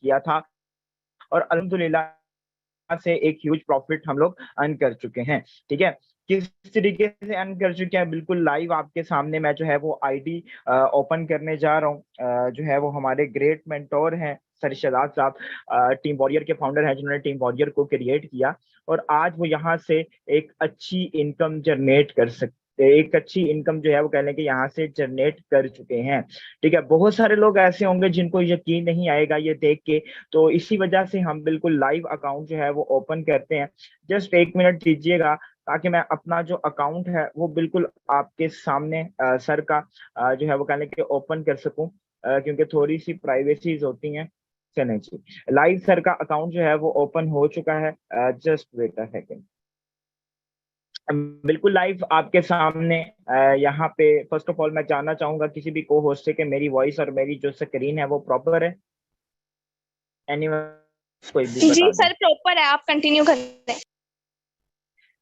किया था और अल्हम्दुलिल्लाह से एक ह्यूज प्रॉफिट हम लोग अर्न कर चुके हैं। ठीक है, किस तरीके से अर्न कर चुके हैं बिल्कुल लाइव आपके सामने मैं जो है वो आईडी ओपन करने जा रहा हूँ। जो है वो हमारे ग्रेट मेंटोर हैं सर शहजाद साहब, टीम वॉरियर के फाउंडर हैं जिन्होंने टीम वॉरियर को क्रिएट किया और आज वो यहाँ से एक अच्छी इनकम जनरेट कर सकते, एक अच्छी इनकम जो है वो कह लें कि यहाँ से जनरेट कर चुके हैं। ठीक है, बहुत सारे लोग ऐसे होंगे जिनको यकीन नहीं आएगा ये देख के, तो इसी वजह से हम बिल्कुल लाइव अकाउंट जो है वो ओपन करते हैं। जस्ट 1 मिनट दीजिएगा ताकि मैं अपना जो अकाउंट है वो बिल्कुल आपके सामने सर का जो है वो कहने के ओपन कर सकूं, क्योंकि थोड़ी सी प्राइवेसीज होती हैं। चलें जी, लाइव सर का अकाउंट जो है वो ओपन हो चुका है। जस्ट वेट अ सेकंड, बिल्कुल लाइव आपके सामने। यहाँ पे फर्स्ट ऑफ ऑल मैं जानना चाहूंगा किसी भी को होस्ट से कि मेरी वॉइस और मेरी जो स्क्रीन है वो प्रॉपर है। एनीवन, कोई भी जी बता दें। सर प्रॉपर है, आप कंटिन्यू करें।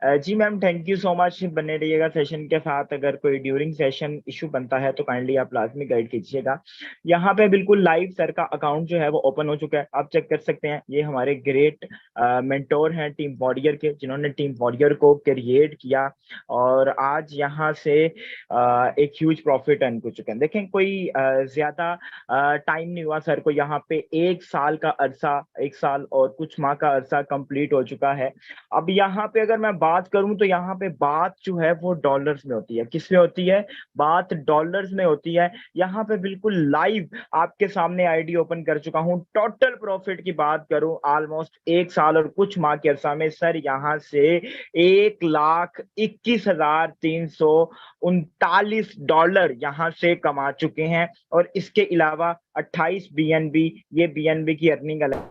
जी ma'am, thank you so much, बने रहिएगा सेशन के साथ। अगर कोई ड्यूरिंग सेशन इशू बनता है तो काइंडली आप लाजमी गाइड कीजिएगा। यहाँ पे बिल्कुल लाइव सर का अकाउंट जो है वो ओपन हो चुका है, आप चेक कर सकते हैं। ये हमारे ग्रेट मेंटोर हैं टीम वॉरियर के, जिन्होंने टीम वॉरियर को क्रिएट किया और आज यहाँ से एक ह्यूज प्रॉफिट अर्न कर चुके हैं। देखें, कोई ज्यादा टाइम नहीं हुआ सर को, यहाँ पे 1 साल का अरसा, 1 साल और कुछ माह का अरसा कंप्लीट हो चुका है। अब यहाँ पे अगर मैं बात करूं तो यहाँ पे बात जो है वो डॉलर्स में होती है। किस में होती है? बात डॉलर्स में होती है। यहाँ पे बिल्कुल लाइव आपके सामने आईडी ओपन कर चुका हूं। टोटल प्रॉफिट की बात करूं ऑलमोस्ट 1 साल और कुछ माह के अरसा में सर यहाँ से 1,21,339 यहाँ से कमा चुके हैं और इसके अलावा 28 बीएनबी, ये बीएनबी की अर्निंग अलग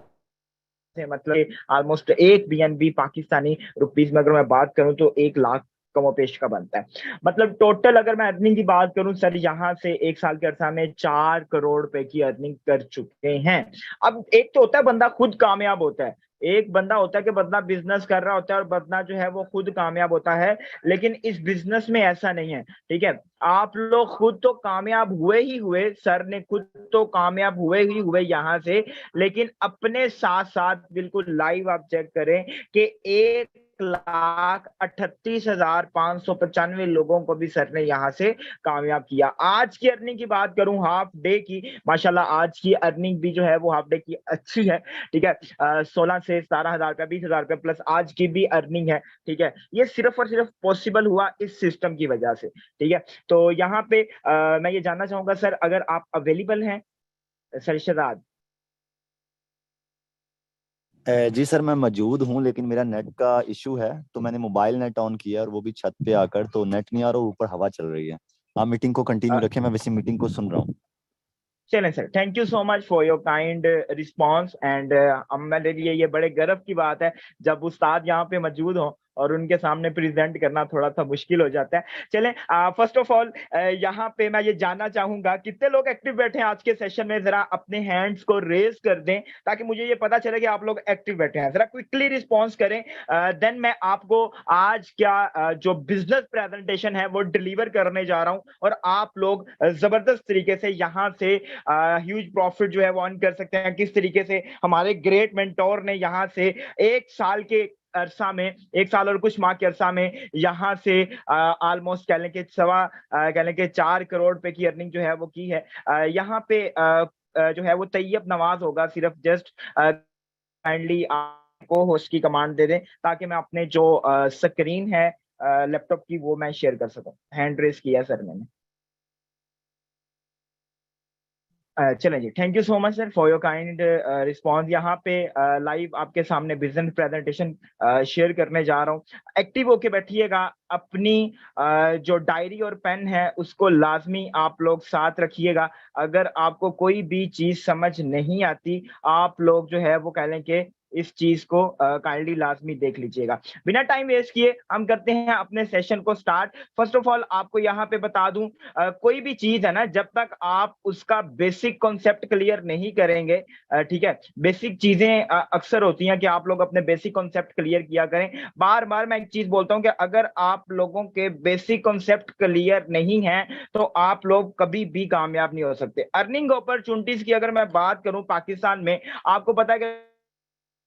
से, मतलब ऑलमोस्ट 1 बीएनबी पाकिस्तानी रुपीस में अगर मैं बात करूं तो 1 लाख कमोपेश का बनता है। मतलब टोटल अगर मैं अर्निंग की बात करूं सर, यहाँ से 1 साल के अरसा में 4 करोड़ रुपए की अर्निंग कर चुके हैं। अब एक तो होता है बंदा खुद कामयाब होता है, एक बंदा होता है कि बंदा बिजनेस कर रहा होता है और बंदा जो है वो खुद कामयाब होता है, लेकिन इस बिजनेस में ऐसा नहीं है। ठीक है, आप लोग खुद तो कामयाब हुए ही हुए, सर ने खुद तो कामयाब हुए ही हुए यहाँ से, लेकिन अपने साथ साथ बिल्कुल लाइव आप चेक करें कि 1,38,595 लोगों को भी सर ने यहाँ से कामयाब किया। आज की अर्निंग की बात करूं हाफ डे की, माशाल्लाह आज की अर्निंग भी जो है वो हाफ डे की अच्छी है। ठीक है, 16 से 17,000 रुपया, 20,000 रुपया प्लस आज की भी अर्निंग है। ठीक है, ये सिर्फ और सिर्फ पॉसिबल हुआ इस सिस्टम की वजह से। ठीक है, तो यहाँ पे मैं ये जानना चाहूंगा सर, अगर आप अवेलेबल हैं सर शहजाद। जी सर मैं मौजूद हूँ, लेकिन मेरा नेट का इशू है, तो मैंने मोबाइल नेट ऑन किया और वो भी छत पे आकर, तो नेट नहीं आ रहा, ऊपर हवा चल रही है। आप मीटिंग को कंटिन्यू रखें, मैं वैसे मीटिंग को सुन रहा हूँ। चलें sir, thank you so much for your kind response and मेरे लिए ये बड़े गर्व की बात है जब उस्ताद यहाँ पे मौजूद हो और उनके सामने प्रेजेंट करना थोड़ा सा मुश्किल हो जाता है। चलें, फर्स्ट ऑफ ऑल यहाँ पे मैं ये जानना चाहूंगा कितने लोग एक्टिव बैठे हैं आज के सेशन में, जरा अपने हैंड्स को रेज कर दें ताकि मुझे ये पता चले कि आप लोग एक्टिव बैठे हैं। जरा क्विकली रिस्पॉन्स करें, देन मैं आपको आज क्या जो बिजनेस प्रेजेंटेशन है वो डिलीवर करने जा रहा हूं और आप लोग जबरदस्त तरीके से यहाँ से ह्यूज प्रॉफिट जो है वो अर्न कर सकते हैं। किस तरीके से हमारे ग्रेट मेंटोर ने यहाँ से 1 साल के अरसा में, 1 साल और कुछ माह के अरसा में यहाँ से ऑलमोस्ट कह लें कि 4 करोड़ रुपए की अर्निंग जो है वो की है। यहाँ पे जो है वो तैयब नवाज होगा, सिर्फ जस्ट काइंडली आपको होस्ट की कमांड दे दें ताकि मैं अपने जो स्क्रीन है लैपटॉप की वो मैं शेयर कर सकूं। हैंड रेस किया सर मैंने। चलें जी, thank you so much sir for your kind response. यहाँ पे लाइव आपके सामने बिजनेस प्रेजेंटेशन शेयर करने जा रहा हूँ। एक्टिव होके बैठिएगा, अपनी जो डायरी और पेन है उसको लाजमी आप लोग साथ रखिएगा। अगर आपको कोई भी चीज समझ नहीं आती, आप लोग जो है वो कह लें कि इस चीज को काइंडली लाजमी देख लीजिएगा। बिना टाइम वेस्ट किए हम करते हैं अपने सेशन को स्टार्ट। फर्स्ट ऑफ ऑल आपको यहाँ पे बता दूं, कोई भी चीज है ना, जब तक आप उसका बेसिक कॉन्सेप्ट क्लियर नहीं करेंगे, ठीक है, बेसिक चीजें अक्सर होती हैं कि आप लोग अपने बेसिक कॉन्सेप्ट क्लियर किया करें। बार बार मैं एक चीज बोलता हूं कि अगर आप लोगों के बेसिक कॉन्सेप्ट क्लियर नहीं है तो आप लोग कभी भी कामयाब नहीं हो सकते। अर्निंग अपॉर्चुनिटीज की अगर मैं बात करूं पाकिस्तान में, आपको पता है कि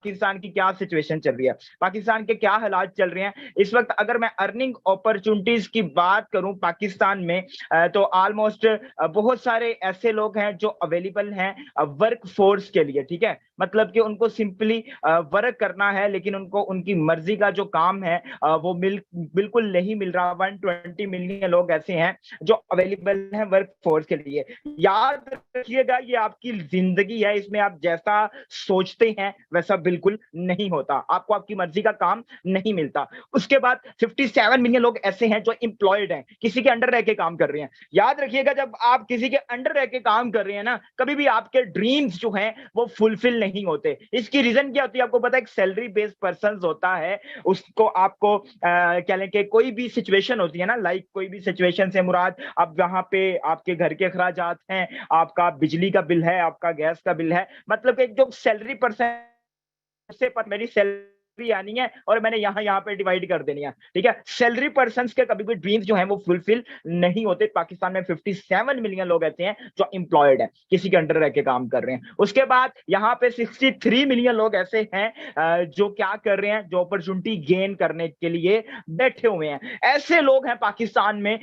पाकिस्तान की क्या सिचुएशन चल रही है, पाकिस्तान के क्या हालात चल रहे हैं इस वक्त। अगर मैं अर्निंग अपॉर्चुनिटीज की बात करूं पाकिस्तान में, तो ऑलमोस्ट बहुत सारे ऐसे लोग हैं जो अवेलेबल हैं वर्क फोर्स के लिए, ठीक है, मतलब कि उनको सिंपली वर्क करना है, लेकिन उनको उनकी मर्जी का जो काम है वो बिल्कुल नहीं मिल रहा। 120 मिलियन लोग ऐसे हैं जो अवेलेबल हैं वर्क फोर्स के लिए। याद रखिएगा ये आपकी जिंदगी है, इसमें आप जैसा सोचते हैं वैसा बिल्कुल नहीं होता, आपको आपकी मर्जी का काम नहीं मिलता। उसके बाद 57 मिलियन लोग ऐसे हैं जो एम्प्लॉयड हैं, किसी के अंडर रह के काम कर रहे हैं। याद रखिएगा जब आप किसी के अंडर रह के काम कर रहे हैं ना, कभी भी आपके ड्रीम्स जो हैं वो फुलफिल नहीं होते। इसकी रीजन क्या होती है आपको पता है? एक सैलरी बेस्ड पर्सन होता है, उसको आपको क्या लें कि कोई भी सिचुएशन होती है ना, लाइक कोई भी सिचुएशन से मुराद अब वहां पे आपके घर के अखराजात हैं, आपका बिजली का बिल है, आपका गैस का बिल है, मतलब कि जो सैलरी पर्सन से पर मेरी सैलरी आनी है और मैंने यहाँ पे डिवाइड कर देनी है, ठीक है। सैलरी पर्संस के कभी भी ड्रीम्स जो हैं वो फुलफिल नहीं होते। पाकिस्तान में 57 मिलियन लोग ऐसे हैं जो एम्प्लॉयड हैं, किसी के अंडर रह के काम कर रहे हैं। उसके बाद यहाँ पे 63 मिलियन लोग ऐसे हैं जो क्या कर रहे हैं, जो अपॉर्चुनिटी गेन करने के लिए बैठे हुए हैं। ऐसे लोग हैं पाकिस्तान में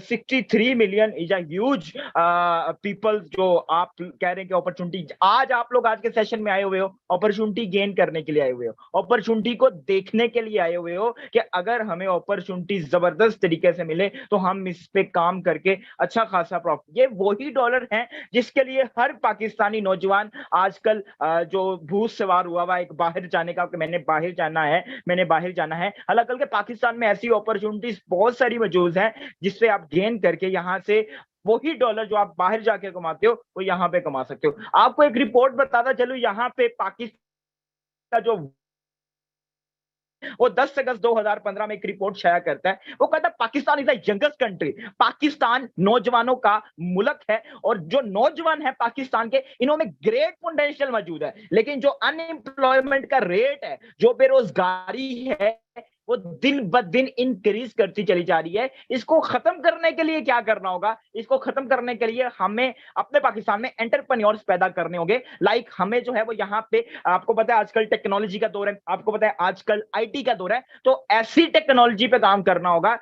63 million is a huge people, जो आप कह रहे हैं कि अपॉर्चुनिटी, आज आप लोग आज के सेशन में आए हुए हो अपॉर्चुनिटी गेन करने के लिए आए हुए हो, अपॉर्चुनिटी को देखने के लिए आए हुए हो कि अगर हमें अपॉर्चुनिटी जबरदस्त तरीके से मिले तो हम इस पे काम करके अच्छा खासा प्रॉफिट। ये वही डॉलर है जिसके लिए हर पाकिस्तानी नौजवान आजकल जो भूत सवार हुआ एक बाहर जाने का, मैंने बाहर जाना है, मैंने बाहर जाना है। हालांकि पाकिस्तान में ऐसी अपॉर्चुनिटीज बहुत सारी मौजूद हैं जिससे आप गेन करके यहां से वही डॉलर जो आप बाहर जाके कमाते हो वो यहाँ पे कमा सकते हो। आपको एक रिपोर्ट बताता चलूं, यहाँ पे पाकिस्तान का जो वो 10 अगस्त 2015 में एक रिपोर्ट शाया करता है, वो कहता है Pakistan is the youngest country. Pakistan नौजवानों का मुल्क है और जो नौजवान है पाकिस्तान के, इन्होंने ग्रेट पोटेंशियल मौजूद है, लेकिन जो अनएम्प्लॉयमेंट का रेट है, जो बेरोजगारी है, वो दिन ब दिन इंक्रीज करती चली जा रही है। इसको खत्म करने के लिए क्या करना होगा? इसको खत्म करने के लिए हमें अपने पाकिस्तान में एंटरप्रेन्योर्स पैदा करने होंगे। लाइक हमें जो है वो यहाँ पे, आपको पता है आजकल टेक्नोलॉजी का दौर है, आपको पता है आजकल आईटी का दौर है, तो ऐसी टेक्नोलॉजी पे काम करना होगा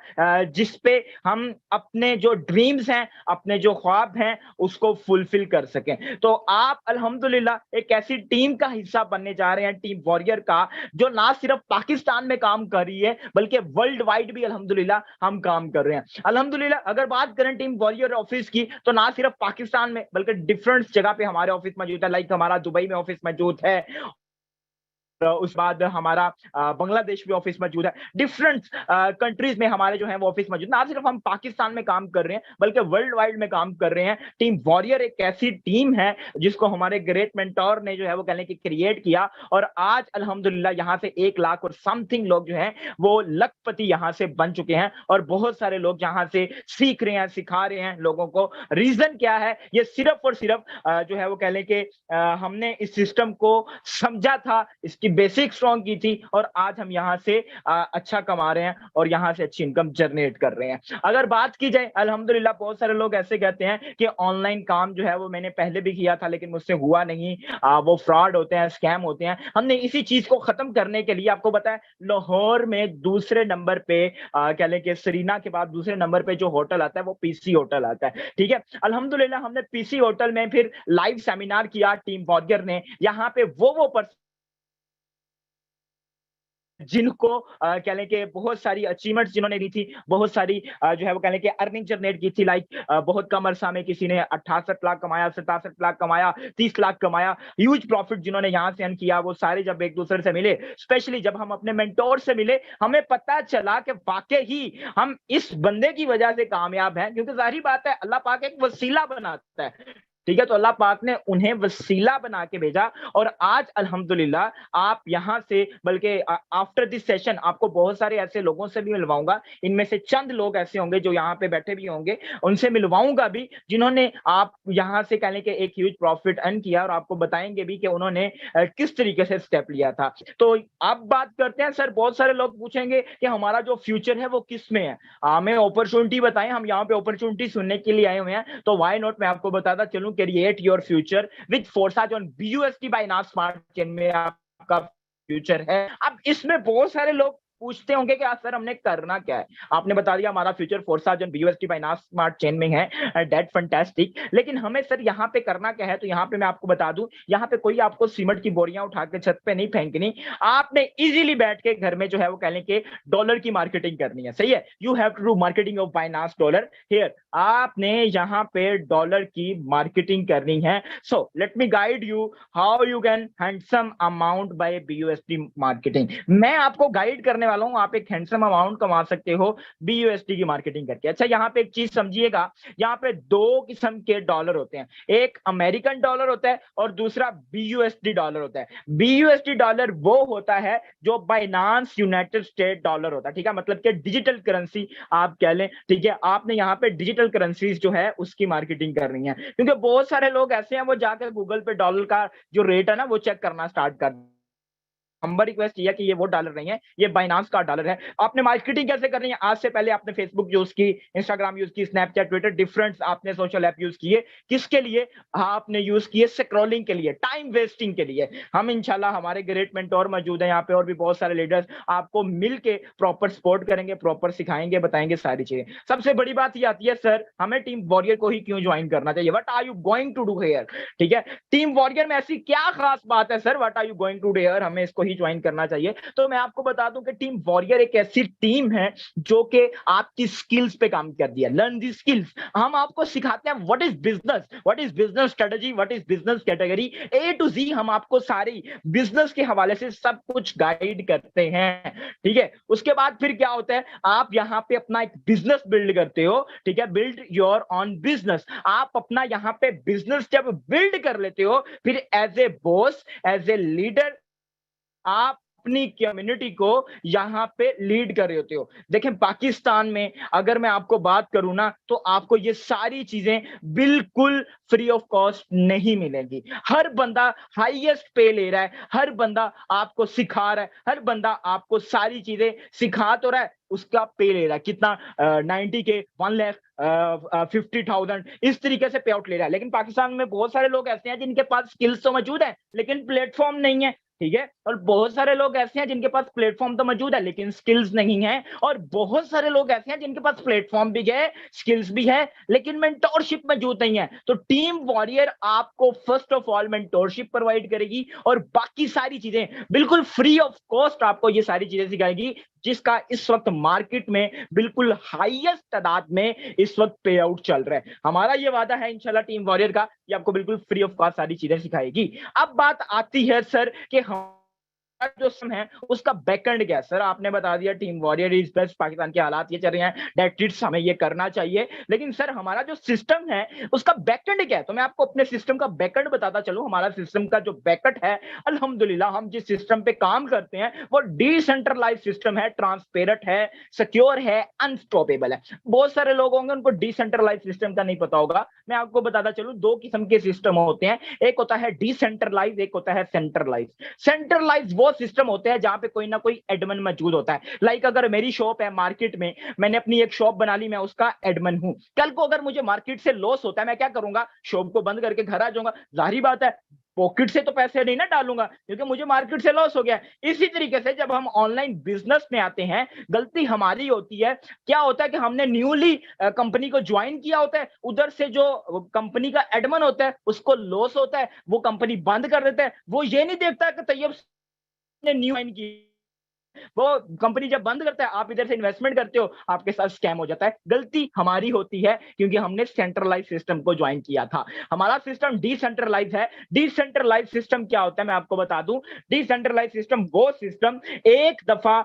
जिसपे हम अपने जो ड्रीम्स हैं, अपने जो ख्वाब हैं, उसको फुलफिल कर सकें। तो आप अल्हम्दुलिल्लाह एक ऐसी टीम का हिस्सा बनने जा रहे हैं, टीम वॉरियर का, जो ना सिर्फ पाकिस्तान में काम कर रही है बल्कि वर्ल्ड वाइड भी अल्हम्दुलिल्लाह हम काम कर रहे हैं। अल्हम्दुलिल्लाह अगर बात करें टीम वॉरियर ऑफिस की, तो ना सिर्फ पाकिस्तान में बल्कि डिफरेंट जगह पे हमारे ऑफिस मौजूद है। लाइक हमारा दुबई में ऑफिस मौजूद है, उस बाद हमारा बांग्लादेश में ऑफिस मौजूद है। डिफरेंट कंट्रीज में हमारे जो है वो ऑफिस मौजूद, ना सिर्फ हम पाकिस्तान में काम कर रहे हैं बल्कि वर्ल्ड वाइड में काम कर रहे हैं। टीम वॉरियर एक ऐसी टीम है जिसको हमारे ग्रेट मेंटोर ने जो है वो कहने की क्रिएट किया, और आज अल्हम्दुलिल्लाह यहाँ से 1 लाख और समथिंग लोग जो हैं वो लखपति यहाँ से बन चुके हैं, और बहुत सारे लोग यहाँ से सीख रहे हैं, सिखा रहे हैं लोगों को। रीजन क्या है? ये सिर्फ और सिर्फ जो है वो कह लें कि हमने इस सिस्टम को समझा था, इसकी बेसिक स्ट्रॉन्ग की थी, और आज हम यहाँ से अच्छा कमा रहे हैं और यहाँ से अच्छी इनकम जनरेट कर रहे हैं। अगर बात की जाए अल्हम्दुलिल्लाह, बहुत सारे लोग ऐसे कहते हैं कि ऑनलाइन काम जो है वो मैंने पहले भी किया था लेकिन मुझसे हुआ नहीं, वो फ्रॉड होते हैं, स्कैम होते हैं। हमने इसी चीज को खत्म करने के लिए, आपको पता है लाहौर में दूसरे नंबर पे कह लें कि सरीना के बाद दूसरे नंबर पे जो होटल आता है वो पीसी होटल आता है, ठीक है। अल्हम्दुलिल्लाह हमने पीसी होटल में फिर लाइव सेमिनार किया टीम वॉरियर ने। यहाँ पे वो जिनको कह लें कि बहुत सारी अचीवमेंट्स जिन्होंने दी थी, बहुत सारी जो है वो कह लें कि अर्निंग जनरेट की थी। लाइक बहुत कम अरसा में किसी ने 68 लाख कमाया, 67 लाख कमाया, 30 लाख कमाया। ह्यूज प्रॉफिट जिन्होंने यहाँ से अर्न किया, वो सारे जब एक दूसरे से मिले, स्पेशली जब हम अपने मेंटोर से मिले, हमें पता चला कि वाकई ही हम इस बंदे की वजह से कामयाब हैं, क्योंकि जाहिर बात है अल्लाह पाक एक वसीला बनाता है, ठीक है। तो अल्लाह पाक ने उन्हें वसीला बना के भेजा और आज अल्हम्दुलिल्लाह आप यहाँ से, बल्कि आफ्टर दिस सेशन आपको बहुत सारे ऐसे लोगों से भी मिलवाऊंगा, इनमें से चंद लोग ऐसे होंगे जो यहाँ पे बैठे भी होंगे, उनसे मिलवाऊंगा भी जिन्होंने आप यहाँ से कहने के एक ह्यूज प्रॉफिट अर्न किया, और आपको बताएंगे भी कि उन्होंने किस तरीके से स्टेप लिया था। तो अब बात करते हैं सर, बहुत सारे लोग पूछेंगे कि हमारा जो फ्यूचर है वो किस में है, हमें अपॉर्चुनिटी बताएं, हम यहाँ पे अपॉर्चुनिटी सुनने के लिए आए हुए हैं, तो व्हाई नॉट, मैं आपको बताता चलूं, create your future with Forsage on BUSD Binance smart chain में आपका फ्यूचर है। अब इसमें बहुत सारे लोग पूछते होंगे कि सर हमने करना क्या है, आपने बता दिया हमारा future Forsage on BUSD Binance smart chain में है, दैट फैंटास्टिक, लेकिन हमें सर यहाँ पे करना क्या है? तो यहाँ पे मैं आपको बता दूं, यहाँ पे कोई आपको सीमेंट की बोरियां उठा के छत पे नहीं फेंकनी, आपने इजीली बैठ के घर में जो है वो कहने के डॉलर की मार्केटिंग करनी है, सही है। You have to do marketing of Binance dollar here, आपने यहाँ पे डॉलर की मार्केटिंग करनी है। So let me guide you how you can handsome amount buy BUSD marketing. मैं आपको गाइड करने वाला हूं, आप एक हैंडसम अमाउंट कमा सकते हो BUSD की मार्केटिंग करके। अच्छा, यहाँ पे एक चीज समझिएगा, यहाँ पे दो किस्म के डॉलर होते हैं, एक अमेरिकन डॉलर होता है और दूसरा BUSD डॉलर होता है। BUSD डॉलर वो होता है जो बाइनांस यूनाइटेड स्टेट डॉलर होता है, ठीक है, मतलब कि डिजिटल करेंसी आप कह लें, ठीक है। आपने यहाँ पे डिजिटल करेंसीज जो है उसकी मार्केटिंग करनी है, क्योंकि बहुत सारे लोग ऐसे हैं वो जाकर गूगल पे डॉलर का जो रेट है ना वो चेक करना स्टार्ट कर, हम्बल रिक्वेस्ट ये है कि ये वो डॉलर नहीं है, ये बाइनांस का डॉलर है। आपने मार्केटिंग कैसे करनी है? आज से पहले आपने फेसबुक यूज की, इंस्टाग्राम यूज की, स्नैपचैट, ट्विटर, डिफरेंट आपने सोशल ऐप यूज किए, किसके लिए आपने यूज किए? स्क्रॉलिंग के लिए, टाइम वेस्टिंग के लिए। हम इंशाल्लाह, हमारे ग्रेट मेंटोर मौजूद है यहाँ पे और भी बहुत सारे लीडर्स आपको मिलके प्रॉपर सपोर्ट करेंगे, प्रॉपर सिखाएंगे, बताएंगे सारी चीजें। सबसे बड़ी बात ये आती है सर, हमें टीम वॉरियर को ही क्यों ज्वाइन करना चाहिए? What are you going to do here? ठीक है, टीम वॉरियर में ऐसी क्या खास बात है sir, what are you going to do here, हमें इसको ही ज्वाइन करना चाहिए? तो मैं आपको बता दूं कि टीम वॉरियर एक ऐसी टीम है जो कि आपकी स्किल्स पे काम करती है। लर्न दी स्किल्स, हम आपको सिखाते हैं what is business, what is business strategy, what is business category, A to Z हम आपको सारी बिजनेस के हवाले से सब कुछ गाइड करते हैं, ठीक है। उसके बाद फिर क्या होता है, आप यहाँ पे अपना एक बिजनेस बिल्ड करते हो, ठीक है, बिल्ड योर ऑन बिजनेस। आप अपना यहाँ पे बिजनेस जब बिल्ड कर लेते हो, फिर as a boss, as a leader आप अपनी कम्युनिटी को यहां पे लीड कर रहे होते हो। देखें, पाकिस्तान में अगर मैं आपको बात करूं ना, तो आपको ये सारी चीजें बिल्कुल फ्री ऑफ कॉस्ट नहीं मिलेंगी। हर बंदा हाईएस्ट पे ले रहा है, हर बंदा आपको सिखा रहा है, हर बंदा आपको सारी चीजें सिखा तो रहा है, उसका पे ले रहा है कितना, 90K, 1,50,000, इस तरीके से पे आउट ले रहा है। लेकिन पाकिस्तान में बहुत सारे लोग ऐसे हैं जिनके पास स्किल्स तो मौजूद है लेकिन प्लेटफॉर्म नहीं है, ठीक है। और बहुत सारे लोग ऐसे हैं जिनके पास प्लेटफॉर्म तो मौजूद है लेकिन स्किल्स नहीं है, और बहुत सारे लोग ऐसे हैं जिनके पास प्लेटफॉर्म भी है, स्किल्स भी है, लेकिन मेंटोरशिप मौजूद नहीं है। तो टीम वॉरियर आपको first of all mentorship provide करेगी और बाकी सारी चीजें बिल्कुल फ्री ऑफ कॉस्ट आपको ये सारी चीजें सिखाएगी, जिसका इस वक्त मार्केट में बिल्कुल हाईएस्ट तादाद में इस वक्त पे आउट चल रहा है। हमारा ये वादा है इंशाल्लाह टीम वॉरियर का, ये आपको बिल्कुल फ्री ऑफ कॉस्ट सारी चीजें सिखाएगी। अब बात आती है सर कि हम जो सिस्टम है उसका बैकएंड क्या है? सर आपने बता दिया team warrior is best, Pakistan के हालात ये चल रहे हैं, दैट इट्स, हमें ये करना चाहिए, लेकिन सर हमारा जो सिस्टम है उसका बैकएंड क्या है? तो मैं आपको अपने सिस्टम का बैकएंड बताता चलूं। हमारा सिस्टम का जो बैकएंड है, अल्हम्दुलिल्लाह हम जिस सिस्टम पे काम करते हैं वो डिसेंट्रलाइज्ड सिस्टम है, ट्रांसपेरेंट है, सिक्योर है, अनस्टॉपेबल है। बहुत सारे लोग होंगे उनको डिसेंट्रलाइज्ड सिस्टम का नहीं पता होगा। मैं आपको बताता चलूं, दो किस्म के सिस्टम होते हैं, एक होता है डिसेंट्रलाइज, एक होता है सेंट्रलाइज। सेंट्रलाइज वो सिस्टम होते हैं जहां पे कोई ना कोई एडमिन मौजूद होता है। लाइक अगर मेरी शॉप है मार्केट में, मैंने अपनी एक शॉप बना ली, मैं उसका एडमिन हूं, कल को अगर मुझे मार्केट से लॉस होता है मैं क्या करूंगा? शॉप को बंद करके घर आ जाऊंगा, जाहिर बात है पॉकेट से तो पैसे नहीं ना डालूंगा क्योंकि मुझे मार्केट से लॉस हो गया। इसी तरीके से जब हम ऑनलाइन बिजनेस में आते हैं, गलती हमारी होती है। क्या होता है कि हमने न्यूली कंपनी को ज्वाइन किया होता है, उधर से जो कंपनी का एडमिन होता है उसको लॉस होता है, वो कंपनी बंद कर देता है। वो ये नहीं देखता कि तैयब ने न्यू ज्वाइन की वो कंपनी जब बंद करता है, आप इधर से इन्वेस्टमेंट करते हो, आपके साथ स्कैम हो जाता है। गलती हमारी होती है क्योंकि हमने सेंट्रलाइज सिस्टम को ज्वाइन किया था। हमारा सिस्टम डिसेंट्रलाइज है। डिसेंट्रलाइज सिस्टम क्या होता है मैं आपको बता दूं। डिसेंट्रलाइज सिस्टम वो सिस्टम एक दफा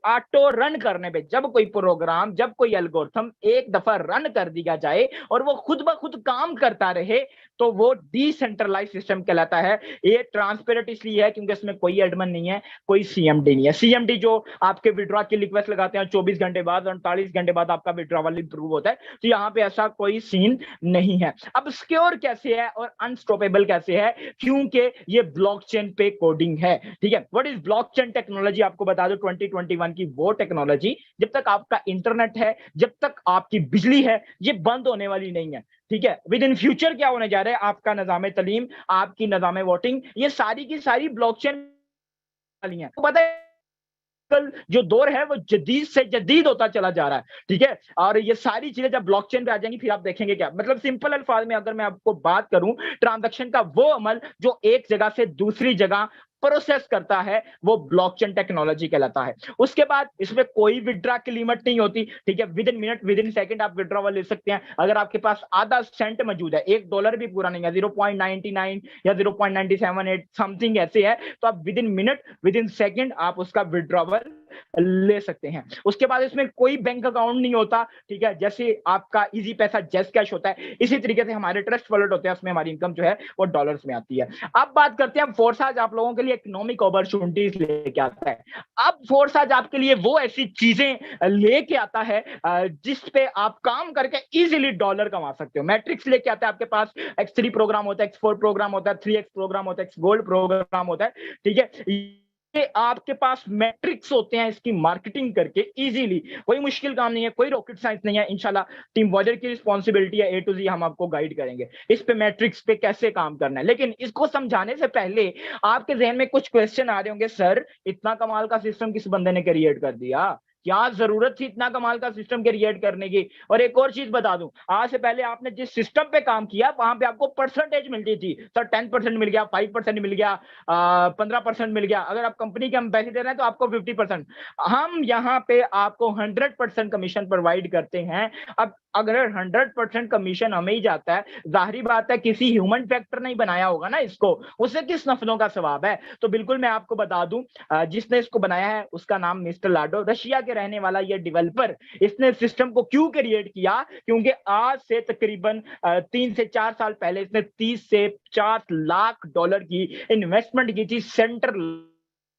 ऑटो रन करने पे, जब कोई प्रोग्राम, जब कोई एल्गोरिथम एक दफा रन कर दिया जाए और वो खुद ब खुद काम करता रहे, तो वो डिसेंट्रलाइज सिस्टम कहलाता है। ये ट्रांसपेरेंट इसलिए है क्योंकि इसमें कोई एडमिन नहीं है, कोई सीएमडी नहीं है। सीएमडी जो आपके विड्रॉ की रिक्वेस्ट लगाते हैं 24 घंटे बाद, 48 घंटे बाद आपका विड्रॉवल इंप्रूव होता है, तो यहाँ पे ऐसा कोई सीन नहीं है। अब सिक्योर कैसे है और अनस्टॉपेबल कैसे है, क्योंकि ये ब्लॉकचेन पे कोडिंग है। ठीक है, व्हाट इज ब्लॉकचेन टेक्नोलॉजी, आपको बता दो 2021 की वो टेक्नोलॉजी, जब तक आपका इंटरनेट है, जब तक आपकी बिजली है, ये बंद होने वाली नहीं है। ठीक है, विद इन फ्यूचर क्या होने जा रहा है, आपका निजाम तलीम, आपकी निजाम वोटिंग, ये सारी की सारी ब्लॉकचेन वाली है। तो पता है कल जो दौर है वो जदीद से जदीद होता चला जा रहा है। ठीक है, और ये सारी चीजें जब ब्लॉकचेन पे आ जाएंगी फिर आप देखेंगे क्या, मतलब सिंपल अल्फाज में अगर मैं आपको बात करूं, ट्रांजैक्शन का वो अमल जो एक जगह से दूसरी जगह प्रोसेस करता है, वो ब्लॉकचेन टेक्नोलॉजी कहलाता है। उसके बाद इसमें कोई विड्रॉ की लिमिट नहीं होती। ठीक है, with in minute, with in second आप विड्रॉवल ले सकते हैं। अगर आपके पास आधा सेंट मौजूद है, $1 भी पूरा नहीं है, 0.99 या 0.978 समथिंग ऐसे है, तो आप with in minute, with in second आप उसका विड्रॉवल ले सकते हैं। उसके बाद इसमें कोई बैंक अकाउंट नहीं होता। ठीक है, जैसे आपका इजी पैसा, जैस कैश होता है, इसी तरीके से हमारे ट्रस्ट वॉलेट होते हैं, उसमें हमारी इनकम जो है वो डॉलर्स में आती है। अब बात करते हैं फोर्साज आप लोगों के लिए इकोनॉमिक अपॉर्चुनिटीज लेके आता है। अब फोर्साज आपके लिए वो ऐसी चीजें लेके आता है जिस पे आप काम करके इजीली डॉलर कमा सकते हो। मैट्रिक्स लेके आता है आपके पास, X3 प्रोग्राम होता है, X4 प्रोग्राम होता है, 3X प्रोग्राम होता है, X गोल्ड प्रोग्राम होता है। ठीक है, आपके पास मैट्रिक्स होते हैं इसकी मार्केटिंग करके इजीली, कोई मुश्किल काम नहीं है, कोई रॉकेट साइंस नहीं है। इंशाल्लाह टीम वॉजर की रिस्पॉन्सिबिलिटी है, A to Z हम आपको गाइड करेंगे इस पे मैट्रिक्स पे कैसे काम करना है। लेकिन इसको समझाने से पहले आपके जहन में कुछ क्वेश्चन आ रहे होंगे, सर इतना कमाल का सिस्टम किस बंदे ने क्रिएट कर दिया, क्या जरूरत थी इतना कमाल का सिस्टम क्रिएट करने की। और एक और चीज बता दूं, आज से पहले आपने जिस सिस्टम पे काम किया वहां पे आपको परसेंटेज मिलती थी, सर 10% मिल गया, 5% मिल गया, 15% मिल गया। अगर आप कंपनी के एम्बेसडर हैं तो आपको 50%। हम यहाँ पे आपको 100% कमीशन प्रोवाइड करते हैं। अब अगर 100% कमीशन हमें ही जाता है, जाहिर बात है किसी ह्यूमन फैक्टर नहीं बनाया होगा ना इसको, उसे किस नफलों का सवाब है। तो बिल्कुल मैं आपको बता दूं, जिसने इसको बनाया है उसका नाम मिस्टर लाडो, रशिया के रहने वाला ये डेवलपर। इसने सिस्टम को क्यों क्रिएट किया, क्योंकि आज से तकरीबन 3 से 4 साल पहले इसने 30 से 50 लाख डॉलर की इन्वेस्टमेंट की थी सेंट्रल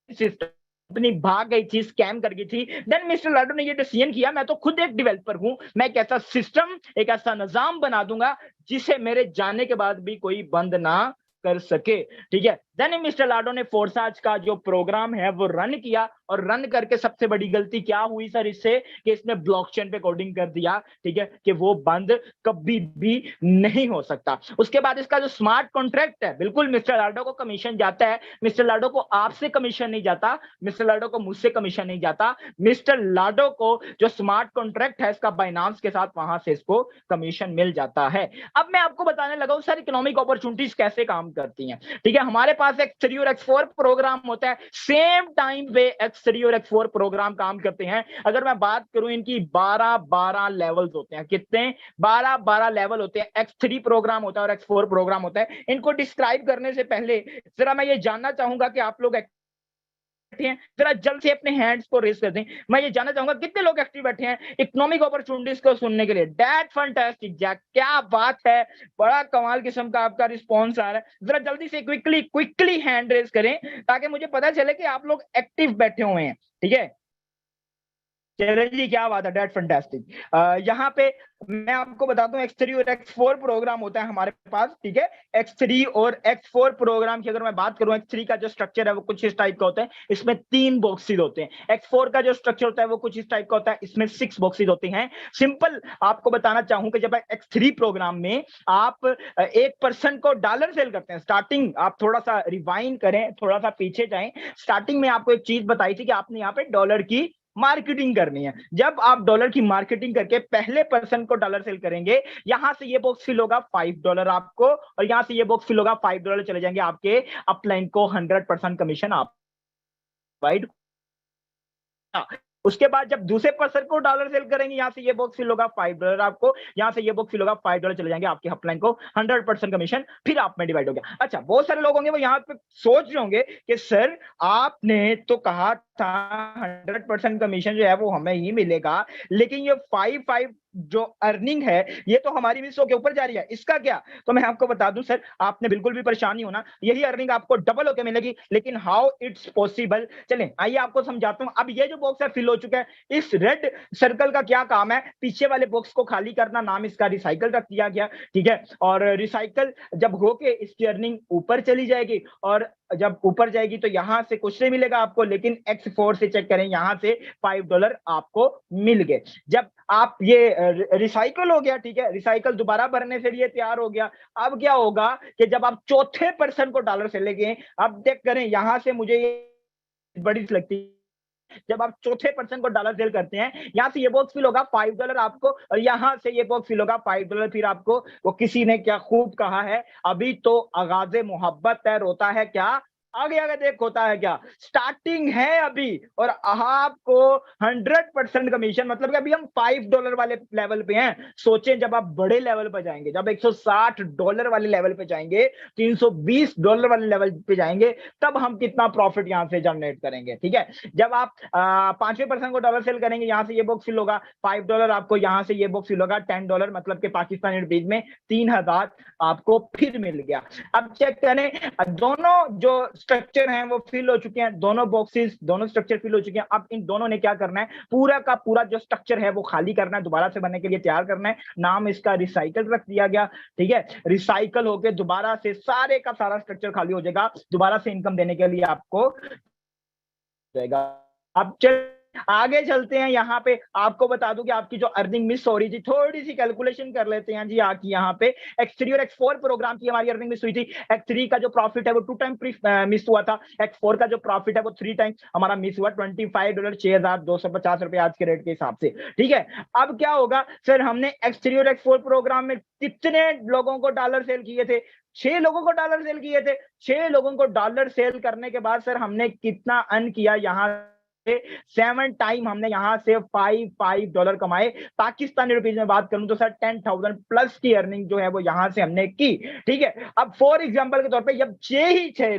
सिस्टम, अपनी भाग गई थी, स्कैम कर गई थी। देन मिस्टर लाडो ने ये डिसीजन किया, मैं तो खुद एक डेवलपर हूं, मैं एक ऐसा सिस्टम, एक ऐसा निजाम बना दूंगा जिसे मेरे जाने के बाद भी कोई बंद ना कर सके। ठीक है, देन मिस्टर लाडो ने फोर्साज का जो प्रोग्राम है वो रन किया, और रन करके सबसे बड़ी गलती क्या हुई सर इससे, कि इसने ब्लॉकचेन पे कोडिंग कर दिया। ठीक है, कि वो बंद कभी भी नहीं हो सकता। उसके बाद इसका जो स्मार्ट कॉन्ट्रैक्ट है, बिल्कुल मिस्टर लाडो को कमीशन जाता है। मिस्टर लाडो को आपसे कमीशन नहीं जाता, मिस्टर लाडो को मुझसे कमीशन नहीं जाता, मिस्टर लाडो को जो स्मार्ट कॉन्ट्रैक्ट है इसका बाइनांस के साथ, वहां से इसको कमीशन मिल जाता है। अब मैं आपको बताने लगा हूं सर इकोनॉमिक अपॉर्चुनिटीज कैसे काम करती हैं। ठीक है, हमारे पास X3 और X4 प्रोग्राम होता है, सेम टाइम पे X3 और X4 प्रोग्राम काम करते हैं। अगर मैं बात करूं इनकी 12 लेवल्स होते हैं, कितने, 12 लेवल होते हैं। X3 प्रोग्राम होता है और X4 प्रोग्राम होता है। इनको डिस्क्राइब करने से पहले जरा मैं ये जानना चाहूंगा कि आप लोग बैठे हैं, जरा जल्द से अपने हैंड्स को रेज कर दें। मैं ये जानना चाहूंगा कितने लोग एक्टिव बैठे हैं इकोनॉमिक अपॉर्चुनिटीज को सुनने के लिए। दैट फैंटास्टिक जैक, क्या बात है, बड़ा कमाल किस्म का आपका रिस्पांस आ रहा है। जरा जल्दी से क्विकली हैंड रेज करें ताकि मुझे पता चले कि आप लोग एक्टिव बैठे हुए हैं। ठीक है, चलो जी, क्या बात है, डेट फैंटास्टिक। यहाँ पे मैं आपको बताता हूँ X3 और X4 प्रोग्राम होता है हमारे पास। ठीक है, X3 और X4 प्रोग्राम की अगर मैं बात करूं, X3 का जो स्ट्रक्चर है वो कुछ इस टाइप का होता है, इसमें 3 बॉक्सेस होते हैं। X4 का जो स्ट्रक्चर होता है वो कुछ इस टाइप का होता है, इसमें 6 बॉक्सेस होते हैं। सिंपल आपको बताना चाहूं कि जब X3 प्रोग्राम में आप 1% को डॉलर सेल करते हैं, स्टार्टिंग आप थोड़ा सा रिवाइंड करें, थोड़ा सा पीछे जाएं, स्टार्टिंग में आपको एक चीज बताई थी कि आपने यहाँ पे डॉलर की मार्केटिंग करनी है। जब आप डॉलर की मार्केटिंग करके पहले पर्सन को डॉलर सेल करेंगे, यहां से ये बॉक्स फिल होगा $5 आपको, और यहां से ये बॉक्स फिल होगा $5 चले जाएंगे आपके अपलाइन को, 100% कमीशन आप प्रोवाइड उसके बाद जब दूसरे पर्सन को डॉलर सेल करेंगे, यहाँ से ये बॉक्स फिल होगा $5 आपको, यहाँ से ये बॉक्स फिल होगा $5 चले जाएंगे आपके अपलाइन को, 100% कमीशन फिर आप में डिवाइड हो गया। अच्छा, बहुत सारे लोग होंगे वो यहाँ पे सोच रहे होंगे कि सर आपने तो कहा था 100% कमीशन जो है वो हमें ही मिलेगा, लेकिन ये 5 जो अर्निंग है ये तो हमारी मिस होके ऊपर जा रही है, इसका क्या? तो मैं आपको बता दूं सर, आपने बिल्कुल भी परेशान नहीं होना, यही अर्निंग आपको डबल होके मिलेगी, लेकिन हाउ इट्स पॉसिबल, चलें आइए आपको समझाता हूं। अब ये जो बॉक्स है फिल हो चुका है, इस रेड सर्कल का क्या काम है? पीछे वाले बॉक्स को खाली करना, नाम इसका रिसाइकल रख दिया गया, ठीक है। और रिसाइकल जब होके इसकी अर्निंग ऊपर चली जाएगी, और जब ऊपर जाएगी तो यहां से कुछ नहीं मिलेगा आपको, लेकिन X4 से चेक करें, यहां से $5 आपको मिल गए। जब आप ये रिसाइकल हो गया, ठीक है, रिसाइकल दोबारा भरने से लिए तैयार हो गया। अब क्या होगा कि जब आप चौथे पर्सन को डॉलर से लेंगे, अब चेक करें, यहां से मुझे ये बड़ी लगती है, जब आप चौथे पर्सन को डॉलर सेल करते हैं, यहां से ये बॉक्स फिल होगा $5 आपको, और यहां से ये बॉक्स फिल होगा $5 फिर आपको। वो किसी ने क्या खूब कहा है, अभी तो आगाज़े मोहब्बत है, रोता है क्या आगे आगे देख होता है क्या, स्टार्टिंग है अभी, और आपको 100% कमीशन, मतलब कि अभी हम $5 वाले लेवल पे हैं। सोचें जब आप बड़े लेवल पे जाएंगे, जब $160 वाले लेवल पे जाएंगे, $320 वाले लेवल पे जाएंगे, तब हम कितना प्रॉफिट यहां से जनरेट करेंगे, ठीक है। जब आप 5वें पर्सन को डॉलर सेल करेंगे, यहां से ये बॉक्स फिल होगा $5 आपको, यहां से ये बॉक्स फिल होगा $10, मतलब कि पाकिस्तानी रुपीज में 3000 आपको फिर मिल गया। अब चेक करें, दोनों जो स्ट्रक्चर हैं वो फिल हो चुके हैं, दोनों बॉक्सेस, दोनों स्ट्रक्चर फिल हो चुके हैं। अब इन दोनों ने क्या करना है, पूरा का पूरा जो स्ट्रक्चर है वो खाली करना है, दोबारा से बनने के लिए तैयार करना है। नाम इसका रिसाइकल रख दिया गया, ठीक है। रिसाइकल होके दोबारा से सारे का सारा स्ट्रक्चर खाली हो जाएगा, दोबारा से इनकम देने के लिए आपको जाएगा। अब चल आगे चलते हैं, यहाँ पे आपको बता दूं कि आपकी जो अर्निंग मिस हो रही थी, थोड़ी सी कैलकुलेशन कर लेते हैं जी। आकी यहाँ पे X3 और X4 प्रोग्राम की हमारी अर्निंग मिस हुई थी। X3 का जो प्रॉफिट है वो 2 टाइम मिस हुआ था, X4 का जो प्रॉफिट है वो 3 टाइम हमारा मिस हुआ, $25 $6250 रुपए आज के रेट के हिसाब से, ठीक है। अब क्या होगा सर, हमने X3 और X4 प्रोग्राम में कितने लोगों को डॉलर सेल किए थे? 6 लोगों को डॉलर सेल किए थे। 6 लोगों को डॉलर सेल करने के बाद सर हमने कितना अर्न किया, यहाँ 7 टाइम हमने यहां से $5 कमाए। पाकिस्तानी रुपीज में बात करूं तो सर 10,000 प्लस की अर्निंग जो है वो यहां से हमने की, ठीक है। अब फॉर एग्जांपल के तौर पे जब यही 6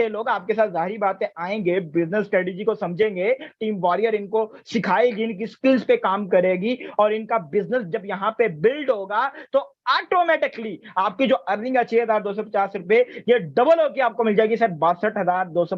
लोग आपके साथ जाहिर बात है आएंगे, बिजनेस स्ट्रेटेजी को समझेंगे, टीम वॉरियर इनको सिखाएगी, इनकी स्किल्स पे काम करेगी, और इनका बिजनेस जब यहाँ पे बिल्ड होगा तो ऑटोमेटिकली आपकी जो अर्निंग है 6,250 रुपए, ये डबल होकर आपको मिल जाएगी सर 62,200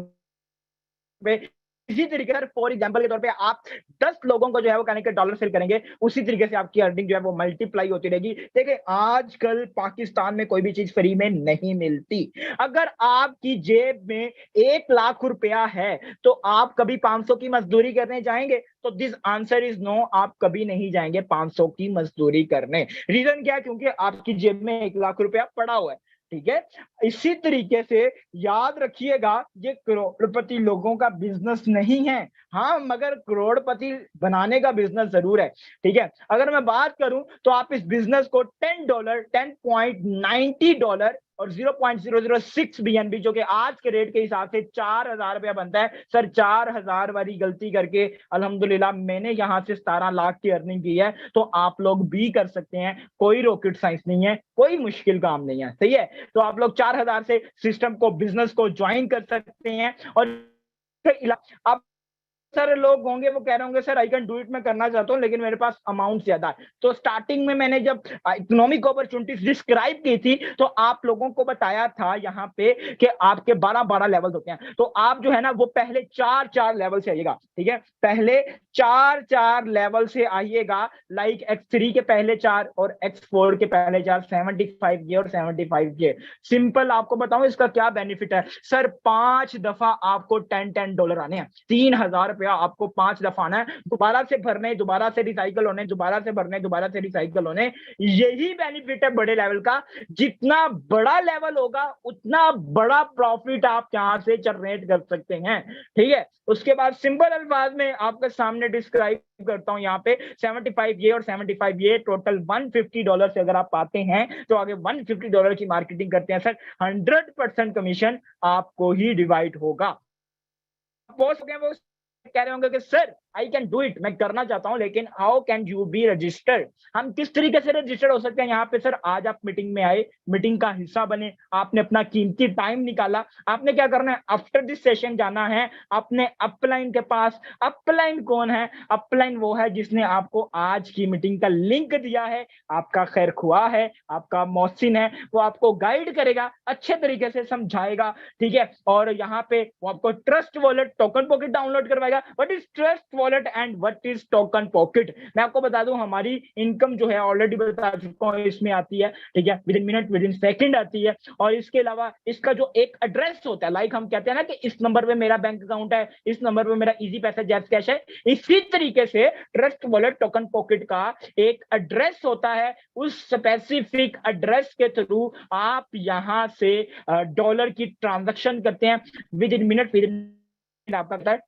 रुपए। इसी तरीके से फॉर एग्जांपल के तौर पे आप 10 लोगों को जो है वो कनेक्ट डॉलर सेल करेंगे, उसी तरीके से आपकी अर्निंग जो है वो मल्टीप्लाई होती रहेगी। देखिए आजकल पाकिस्तान में कोई भी चीज फ्री में नहीं मिलती। अगर आपकी जेब में 1 लाख रुपया है तो आप कभी 500 की मजदूरी करने जाएंगे? तो दिस आंसर इज नो, आप कभी नहीं जाएंगे 500 की मजदूरी करने। रीजन क्या है? क्योंकि आपकी जेब में 1 लाख रुपया पड़ा हुआ है, ठीक है। इसी तरीके से याद रखिएगा, ये करोड़पति लोगों का बिजनेस नहीं है, हाँ, मगर करोड़पति बनाने का बिजनेस जरूर है, ठीक है। अगर मैं बात करूं तो आप इस बिजनेस को $10.90 और 0.006 BNB, जो कि आज के रेट के हिसाब से 4,000 रुपया बनता है सर। 4,000 वाली गलती करके अल्हम्दुलिल्लाह मैंने यहां से 17 लाख की अर्निंग की है, तो आप लोग भी कर सकते हैं। कोई रॉकेट साइंस नहीं है, कोई मुश्किल काम नहीं है, सही है। तो आप लोग 4,000 से सिस्टम को, बिजनेस को ज्वाइन कर सकते हैं। और आप सर लोग होंगे वो कह रहे होंगे sir I can do it, मैं करना चाहता हूं लेकिन मेरे पास अमाउंट ज्यादा है। तो स्टार्टिंग में मैंने जब इकोनॉमिक अपॉर्चुनिटीज डिस्क्राइब की थी तो आप लोगों को बताया था यहाँ पे कि आपके 12-12 लेवल्स होते हैं। तो आप जो है ना वो पहले 4-4 लेवल से आइएगा, ठीक है। पहले 4-4 लेवल से आइएगा, लाइक X3 के पहले 4 और X4 के पहले 4, 75K और 75K। सिंपल आपको बताऊं इसका क्या बेनिफिट है सर, 5 दफा आपको $10 आने हैं, 3,000 रुपया आपको 5 दफा आना है, दोबारा से भरने, दोबारा से रिसाइकल होने, दोबारा से भरने, दोबारा से रिसाइकल होने। यही बेनिफिट है बड़े लेवल का। जितना बड़ा लेवल होगा उतना बड़ा प्रॉफिट आप यहां से जनरेट कर सकते हैं, ठीक है। उसके बाद सिंपल अल्फाज में आपके सामने डिस्क्राइब करता हूं, यहाँ पे 75 और 75 टोटल $150 से अगर आप पाते हैं तो आगे $150 की मार्केटिंग करते हैं सर, 100% कमीशन आपको ही डिवाइड होगा। वो कह रहे होंगे कि sir I can do it, मैं करना चाहता हूं, लेकिन how can you be registered, हम किस तरीके से रजिस्टर्ड हो सकते हैं यहाँ पे? सर आज आप मीटिंग में आए, मीटिंग का हिस्सा बने, आपने अपना कीमती टाइम निकाला, आपने क्या करना है, आफ्टर दिस सेशन जाना है अपने अपलाइन के पास। अपलाइन कौन है? अपलाइन वो है जिसने आपको आज की मीटिंग का लिंक दिया है, आपका खैर खुआ है, आपका मोहसिन है, वो आपको गाइड करेगा, अच्छे तरीके से समझाएगा, ठीक है। और यहाँ पे वो आपको Trust Wallet Token Pocket download करवाएगा। What is Trust Wallet and what is Token Pocket? मैं आपको बता दूं, हमारी इनकम जो है ऑलरेडी बता चुका हूं इसमें आती है, ठीक है, with in minute with in second आती है। और इसके अलावा इसका जो एक एड्रेस होता है, लाइक हम कहते हैं ना कि इस नंबर पे मेरा बैंक अकाउंट है, इस नंबर पे मेरा इजी पैसा जैप्स कैश है, इसी तरीके से ट्रस्ट वॉलेट टोकन पॉकेट का एक एड्रेस होता है। उस स्पेसिफिक एड्रेस के थ्रू आप यहां से डॉलर की ट्रांजैक्शन करते हैं, with in minute with in आपका पता है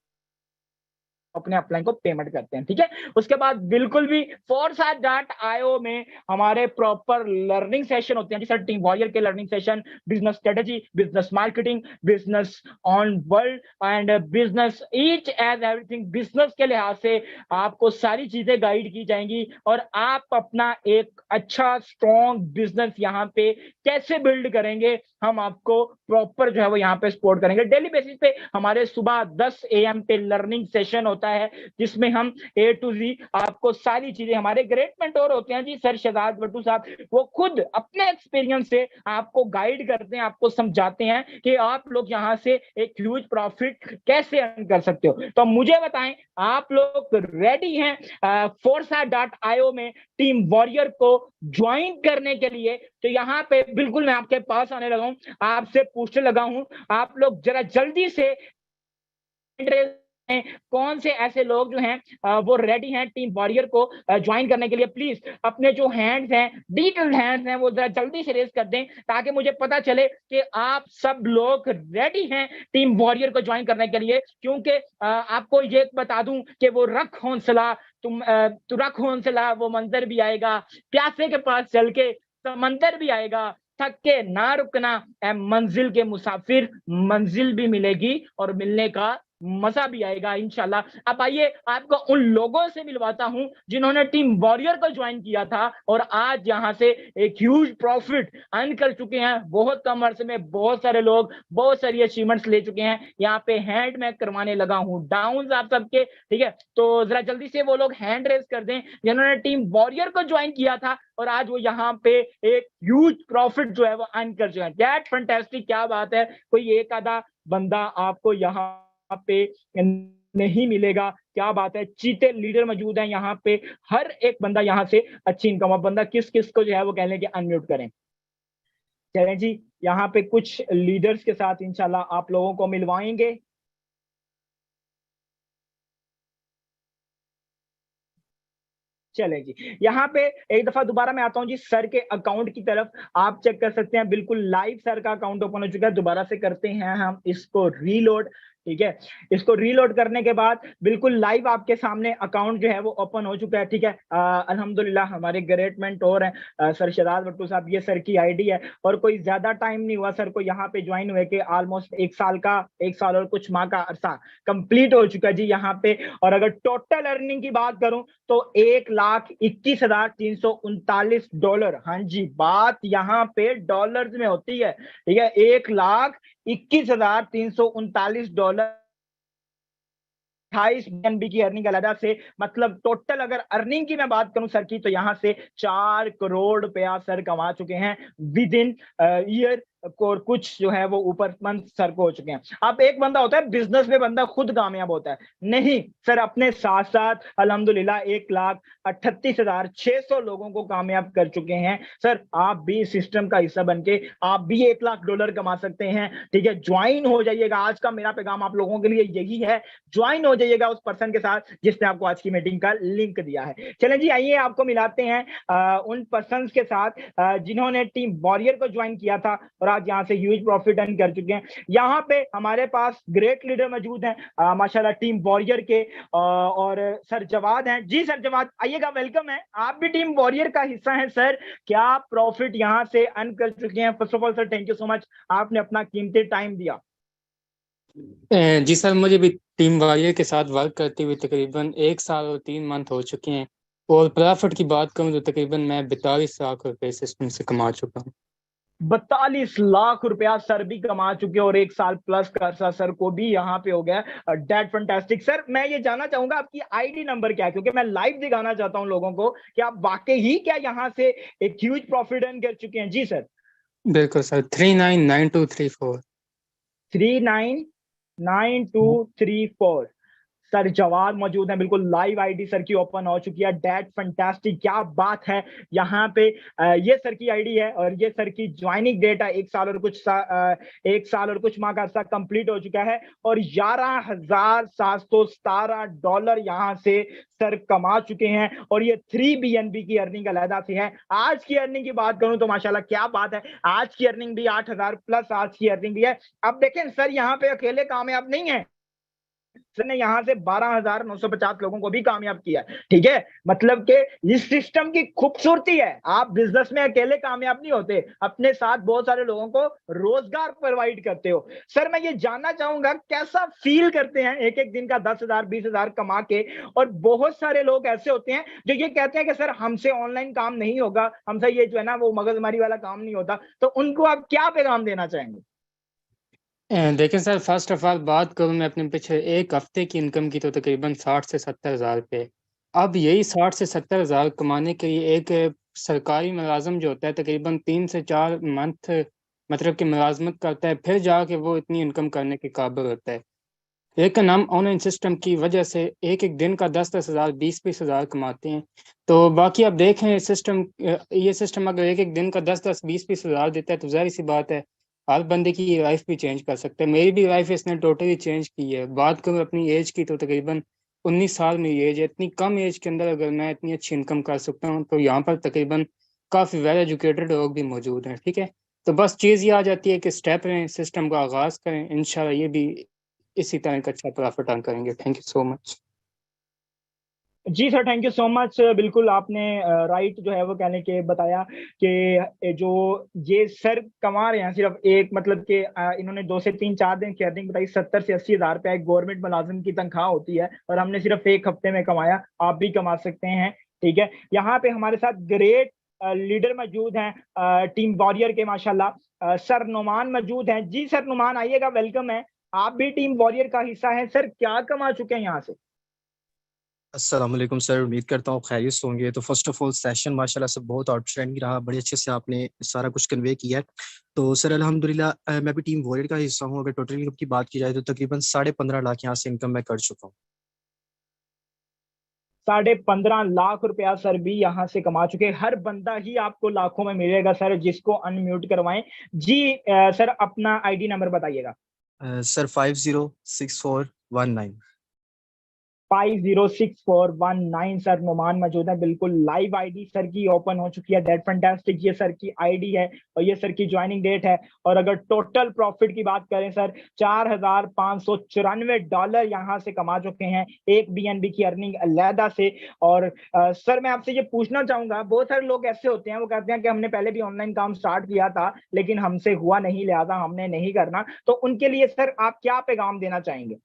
अपने अपलाइन को पेमेंट करते हैं, ठीक है। उसके बाद बिल्कुल भी foresight.io में हमारे प्रॉपर लर्निंग सेशन होते हैं, जैसे टीम वॉरियर के learning session, business strategy, business marketing, business on world and business each and everything. Business के लिहाज से आपको सारी चीजें गाइड की जाएंगी और आप अपना एक अच्छा स्ट्रॉन्ग बिजनेस यहाँ पे कैसे बिल्ड करेंगे, हम आपको प्रॉपर जो है वो यहाँ पे सपोर्ट करेंगे। डेली बेसिस पे हमारे सुबह 10 AM पे लर्निंग सेशन होता है, जिसमें हम A to Z आपको सारी चीजें, हमारे ग्रेट मेंटोर होते हैं जी सर शहजाद भट्टू साहब, वो खुद अपने एक्सपीरियंस से आपको गाइड करते हैं, आपको समझाते हैं कि आप लोग यहाँ से एक ह्यूज प्रॉफिट कैसे अर्न कर सकते हो। तो मुझे बताएं, आप लोग रेडी हैं foresight.io में टीम वॉरियर को ज्वाइन करने के लिए? तो यहाँ पे बिल्कुल मैं आपके पास आने लगा हूं, आपसे पूछने लगा हूं, आप लोग जरा जल्दी से कौन से ऐसे लोग जो हैं वो रेडी हैं टीम वॉरियर को ज्वाइन करने के लिए? प्लीज अपने जो हैंड्स हैं, डिटेल्ड हैंड्स हैं, वो जरा जल्दी से रेज कर दें ताकि मुझे पता चले कि आप सब लोग रेडी हैं टीम वॉरियर को ज्वाइन करने के लिए। क्योंकि आपको ये बता दूं कि वो रख हौसला, तू रख हौसला, वो मंजर भी आएगा, प्यासे के पास चल के समंदर भी आएगा, थक के ना रुकना ए मंजिल के मुसाफिर, मंजिल भी मिलेगी और मिलने का मजा भी आएगा इंशाल्लाह। अब आइए आपको उन लोगों से मिलवाता हूं जिन्होंने टीम वॉरियर को ज्वाइन किया था और आज यहां से एक ह्यूज प्रॉफिट अर्न कर चुके हैं। बहुत कम अर्से में बहुत सारे लोग बहुत सारी अचीवमेंट्स ले चुके हैं। यहाँ पे हैंड मैं करवाने लगा हूं डाउन आप सबके, ठीक है। तो जरा जल्दी से वो लोग हैंड रेज कर दें जिन्होंने टीम वॉरियर को ज्वाइन किया था और आज वो यहाँ पे एक ह्यूज प्रॉफिट जो है वो अर्न कर चुके हैं। दैट फैंटास्टिक, क्या बात है। कोई एक आधा बंदा आपको यहाँ पे नहीं मिलेगा, क्या बात है। चीते लीडर मौजूद हैं यहाँ पे, हर एक बंदा यहाँ से अच्छी इनकम। अब बंदा किस किस को जो है वो कह लें कि अनम्यूट करें। चलें जी, यहाँ पे कुछ लीडर्स के साथ इंशाल्लाह आप लोगों को मिलवाएंगे। चलें जी, यहाँ पे एक दफा दोबारा मैं आता हूँ जी सर के अकाउंट की तरफ। आप चेक कर सकते हैं बिल्कुल लाइव सर का अकाउंट ओपन हो चुका है। दोबारा से करते हैं हम इसको रीलोड, ठीक है। इसको रीलोड करने के बाद बिल्कुल लाइव आपके सामने अकाउंट जो है वो ओपन हो चुका है, ठीक है। अल्हम्दुलिल्लाह हमारे ग्रेट मेंटोर हैं सर शहजाद भट्टू साहब, ये सर की आईडी है और कोई ज्यादा टाइम नहीं हुआ सर को यहाँ पे ज्वाइन हुए कि ऑलमोस्ट 1 साल और कुछ माह का अरसा कंप्लीट हो चुका है जी यहाँ पे। और अगर टोटल अर्निंग की बात करूं तो $1,21,339। हाँ जी, बात यहाँ पे डॉलर्स में होती है, ठीक है। $1,21,339 28 BNB की अर्निंग अलग से, मतलब टोटल अगर अर्निंग की मैं बात करूं सर की तो यहां से 4 करोड़ रुपया सर कमा चुके हैं विद इन ईयर। और कुछ जो है वो ऊपर मंथ सर को हो चुके हैं। अब एक बंदा होता है बिजनेस में बंदा खुद कामयाब होता है, नहीं सर अपने साथ साथ अल्हम्दुलिल्लाह 1,38,600 लोगों को कामयाब कर चुके हैं। सर आप भी सिस्टम का हिस्सा बनके आप भी $1,00,000 कमा सकते हैं, ठीक है। ज्वाइन हो जाइएगा, आज का मेरा पैगाम आप लोगों के लिए यही है, ज्वाइन हो जाइएगा उस पर्सन के साथ जिसने आपको आज की मीटिंग का लिंक दिया है। चलें जी, आइए आपको मिलाते हैं उन पर्सन के साथ जिन्होंने टीम वॉरियर को ज्वाइन किया था और आज यहाँ से ह्यूज प्रॉफिट अर्न कर चुके हैं। यहाँ पे हमारे पास ग्रेट लीडर मौजूद हैं माशाल्लाह टीम वॉरियर के और सर जवाद हैं। जी सर जवाद आइएगा, वेलकम है, आप भी टीम वॉरियर का हिस्सा हैं। सर क्या प्रॉफिट यहाँ से अर्न कर चुके हैं? First of all sir thank you so much, आपने अपना कीमती टाइम दिया। जी सर, मुझे भी टीम वॉरियर के साथ वर्क करते हुए तकरीबन 1 साल और 3 मंथ हो चुके हैं, और प्रॉफिट की बात करूं तो तकरीबन मैं 42 लाख रुपए सिस्टम से कमा चुका हूं। 42 लाख रुपया सर भी कमा चुके और 1 साल प्लस का अरसा सर को भी यहाँ पे हो गया। Date fantastic. सर मैं ये जानना चाहूंगा आपकी आईडी नंबर क्या है, क्योंकि मैं लाइव दिखाना चाहता हूँ लोगों को कि आप वाकई ही क्या यहाँ से एक ह्यूज प्रॉफिट अर्न कर चुके हैं। जी सर। बिल्कुल सर, 399234। 399234। सर जवाब मौजूद है, बिल्कुल लाइव आईडी सर की ओपन हो चुकी है। डेट फंटास्टिक, क्या बात है। यहाँ पे ये सर की आईडी है और ये सर की ज्वाइनिंग डेट है। 1 साल और कुछ माह का अर्सा कंप्लीट हो चुका है और $11,717 यहाँ से सर कमा चुके हैं और ये 3 BNB की अर्निंग अलहदा से है। आज की अर्निंग की बात करूं तो माशाल्लाह क्या बात है, आज की अर्निंग भी 8,000 प्लस आज की अर्निंग भी है। अब देखें सर यहाँ पे अकेले कामयाब नहीं है, सर ने यहाँ से 12,950 लोगों को भी कामयाब किया। ठीक है, मतलब कि इस सिस्टम की खूबसूरती है, आप बिजनेस में अकेले कामयाब नहीं होते, अपने साथ बहुत सारे लोगों को रोजगार प्रोवाइड करते हो। सर मैं ये जानना चाहूंगा कैसा फील करते हैं एक एक दिन का 10,000 20,000 कमा के। और बहुत सारे लोग ऐसे होते हैं जो ये कहते हैं कि सर हमसे ऑनलाइन काम नहीं होगा, हमसे ये जो है ना वो मगजमारी वाला काम नहीं होता, तो उनको आप क्या पैगाम देना चाहेंगे? देखिए सर, फर्स्ट ऑफ ऑल बात करूं मैं अपने पिछले 1 हफ्ते की इनकम की तो तकरीबन 60 से 70 हज़ार रुपये। अब यही 60 से 70 हज़ार कमाने के लिए एक सरकारी मुलाजिम जो होता है तकरीबन 3 से 4 मंथ मतलब कि मुलाजमत करता है, फिर जाके वो इतनी इनकम करने के काबिल होता है। लेकिन हम ऑनलाइन सिस्टम की वजह से एक एक दिन का 10-10 हज़ार 20-20 हज़ार कमाते हैं। तो बाकी आप देखें सिस्टम, ये सिस्टम अगर एक एक दिन का 10-10 20-20 हज़ार देता है तो जाहिर सी बात है हर बंदे की लाइफ भी चेंज कर सकता है। मेरी भी लाइफ इसने टोटली चेंज की है। बात करूँ अपनी एज की तो तकरीबन 19 साल मेरी एज है। इतनी कम एज के अंदर अगर मैं इतनी अच्छी इनकम कर सकता हूँ तो यहाँ पर तकरीबन काफ़ी वेल एजुकेटेड लोग भी मौजूद हैं। ठीक है, तो बस चीज़ ये आ जाती है कि स्टेप लें, सिस्टम का आगाज़ करें, इंशाल्लाह ये भी इसी तरह का अच्छा प्रॉफिट अर्न करेंगे। Thank you so much. जी sir, thank you so much. बिल्कुल आपने राइट जो है वो कहने के बताया कि जो ये सर कमा रहे हैं सिर्फ एक मतलब कि इन्होंने 2 से 3 4 दिन की अर्निंग बताई, 70 से 80 हज़ार रुपया एक गवर्नमेंट मुलाजिम की तनख्वाह होती है और हमने सिर्फ 1 हफ्ते में कमाया। आप भी कमा सकते हैं। ठीक है, यहाँ पे हमारे साथ ग्रेट लीडर मौजूद हैं टीम वॉरियर के, माशाल्लाह सर नुमान मौजूद हैं। जी सर नुमान आइएगा, वेलकम है। आप भी टीम वॉरियर का हिस्सा हैं। सर क्या कमा चुके हैं यहाँ से? अस्सलाम वालेकुम सर, उम्मीद करता हूँ खैरियत से होंगे। तो फर्स्ट ऑफ ऑल सेशन माशाल्लाह से बहुत आउटस्टैंडिंग रहा, बड़े अच्छे से आपने सारा कुछ कन्वे किया है। तो सर अल्हम्दुलिल्लाह मैं भी टीम वॉरियर का हिस्सा हूँ। अगर टोटल इनकम की बात की जाए तो तकरीबन 15.5 लाख यहाँ से इनकम मैं कर चुका हूँ। 15.5 लाख रुपया सर भी यहाँ से कमा चुके। हर बंदा ही आपको लाखों में मिलेगा सर, जिसको अनम्यूट करवाएं। जी सर अपना आईडी नंबर बताइएगा। सर 506419। 506419 सर नुमान मौजूद है। बिल्कुल लाइव आईडी सर की ओपन हो चुकी है। दैट फैंटास्टिक, ये सर की आईडी है और ये सर की ज्वाइनिंग डेट है। और अगर टोटल प्रॉफिट की बात करें सर, $4,594 यहाँ से कमा चुके हैं, एक BNB की अर्निंग अलहदा से। और सर मैं आपसे ये पूछना चाहूंगा, बहुत सारे लोग ऐसे होते हैं वो कहते हैं कि हमने पहले भी ऑनलाइन काम स्टार्ट किया था लेकिन हमसे हुआ नहीं, लिहाजा हमने नहीं करना, तो उनके लिए सर आप क्या पैगाम देना चाहेंगे?